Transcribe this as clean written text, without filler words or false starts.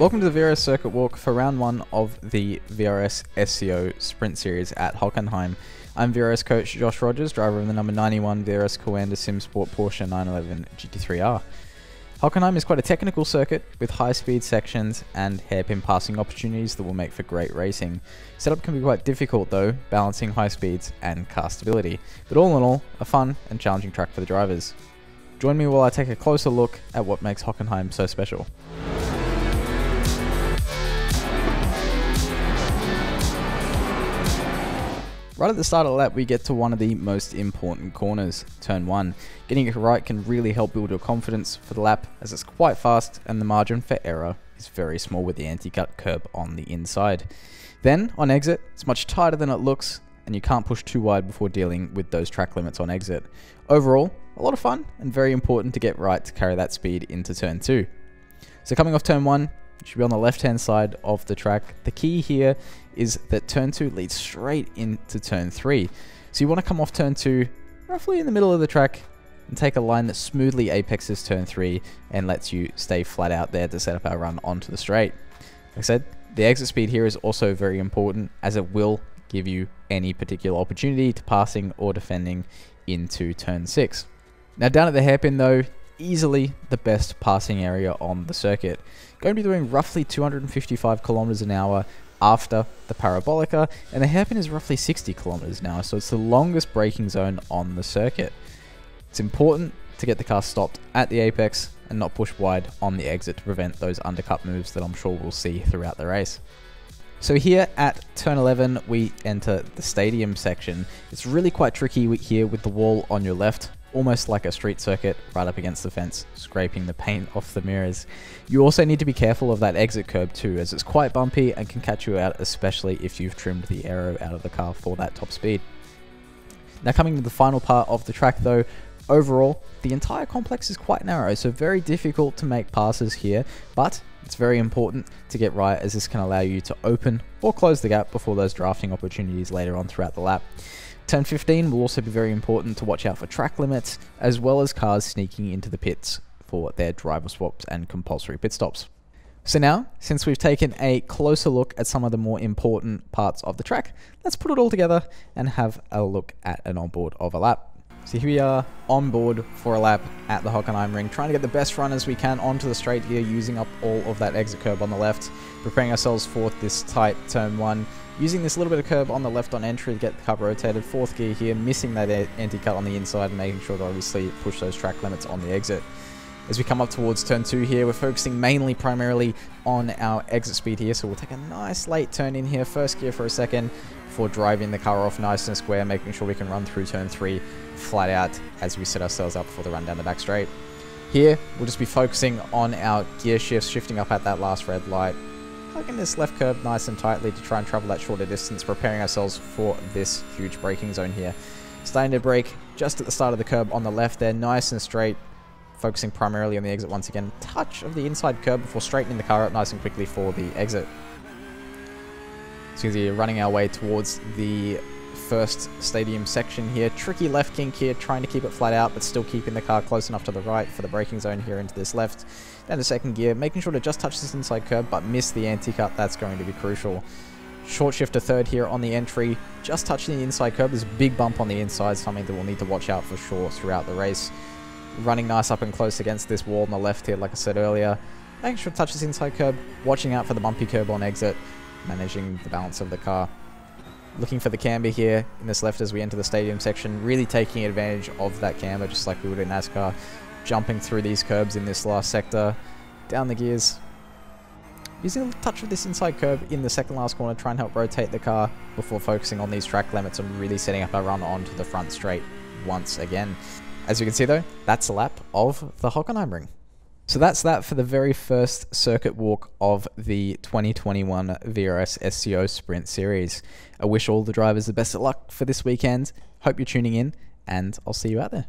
Welcome to the VRS circuit walk for round 1 of the VRS SCO Sprint Series at Hockenheim. I'm VRS coach Josh Rogers, driver of the number 91 VRS Commander Sim Sport Porsche 911 GT3R. Hockenheim is quite a technical circuit with high-speed sections and hairpin passing opportunities that will make for great racing. Setup can be quite difficult though, balancing high speeds and car stability, but all in all, a fun and challenging track for the drivers. Join me while I take a closer look at what makes Hockenheim so special. Right at the start of the lap, we get to one of the most important corners, turn 1. Getting it right can really help build your confidence for the lap, as it's quite fast and the margin for error is very small with the anti-cut curb on the inside. Then, on exit, it's much tighter than it looks, and you can't push too wide before dealing with those track limits on exit. Overall, a lot of fun and very important to get right to carry that speed into turn 2. So coming off turn 1, you should be on the left-hand side of the track. The key here is that turn 2 leads straight into turn 3. So you want to come off turn 2 roughly in the middle of the track and take a line that smoothly apexes turn 3 and lets you stay flat out there to set up our run onto the straight. Like I said, the exit speed here is also very important, as it will give you any particular opportunity to passing or defending into turn 6. Now down at the hairpin though, easily the best passing area on the circuit. Going to be doing roughly 255 kilometers an hour after the Parabolika, and the hairpin is roughly 60 kilometers an hour, so it's the longest braking zone on the circuit. It's important to get the car stopped at the apex and not push wide on the exit to prevent those undercut moves that I'm sure we'll see throughout the race. So here at turn 11, we enter the stadium section. It's really quite tricky here with the wall on your left, almost like a street circuit right up against the fence, scraping the paint off the mirrors. You also need to be careful of that exit curb too, as it's quite bumpy and can catch you out, especially if you've trimmed the aero out of the car for that top speed. Now coming to the final part of the track though, overall, the entire complex is quite narrow, so very difficult to make passes here, but it's very important to get right, as this can allow you to open or close the gap before those drafting opportunities later on throughout the lap. Turn 15 will also be very important to watch out for track limits, as well as cars sneaking into the pits for their driver swaps and compulsory pit stops. So now, since we've taken a closer look at some of the more important parts of the track, let's put it all together and have a look at an onboard of a lap. So here we are on board for a lap at the Hockenheimring, trying to get the best run as we can onto the straight here, using up all of that exit curb on the left, preparing ourselves for this tight turn 1, using this little bit of curb on the left on entry to get the car rotated, 4th gear here, missing that anti-cut on the inside and making sure to obviously push those track limits on the exit. As we come up towards turn 2 here, we're focusing primarily on our exit speed here, so we'll take a nice late turn in here, 1st gear for a second, before driving the car off nice and square, making sure we can run through turn 3 flat out as we set ourselves up for the run down the back straight. Here, we'll just be focusing on our gear shifts, shifting up at that last red light, plugging this left curb nice and tightly to try and travel that shorter distance, preparing ourselves for this huge braking zone here. Starting to brake just at the start of the curb on the left there, nice and straight, focusing primarily on the exit once again. Touch of the inside curb before straightening the car up nice and quickly for the exit. So you can see running our way towards the first stadium section here. Tricky left kink here, trying to keep it flat out, but still keeping the car close enough to the right for the braking zone here into this left. Down to 2nd gear, making sure to just touch this inside curb, but miss the anti-cut. That's going to be crucial. Short shift to 3rd here on the entry, just touching the inside curb. There's a big bump on the inside, something that we'll need to watch out for sure throughout the race. Running nice up and close against this wall on the left here, like I said earlier. Making sure to touch this inside curb, watching out for the bumpy curb on exit, managing the balance of the car. Looking for the camber here in this left as we enter the stadium section, really taking advantage of that camber just like we would in NASCAR. Jumping through these curbs in this last sector, down the gears. Using a touch of this inside curb in the 2nd last corner, try and help rotate the car before focusing on these track limits and really setting up our run onto the front straight once again. As you can see though, that's a lap of the Hockenheimring. So that's that for the very first circuit walk of the 2021 VRS SCO Sprint Series. I wish all the drivers the best of luck for this weekend. Hope you're tuning in, and I'll see you out there.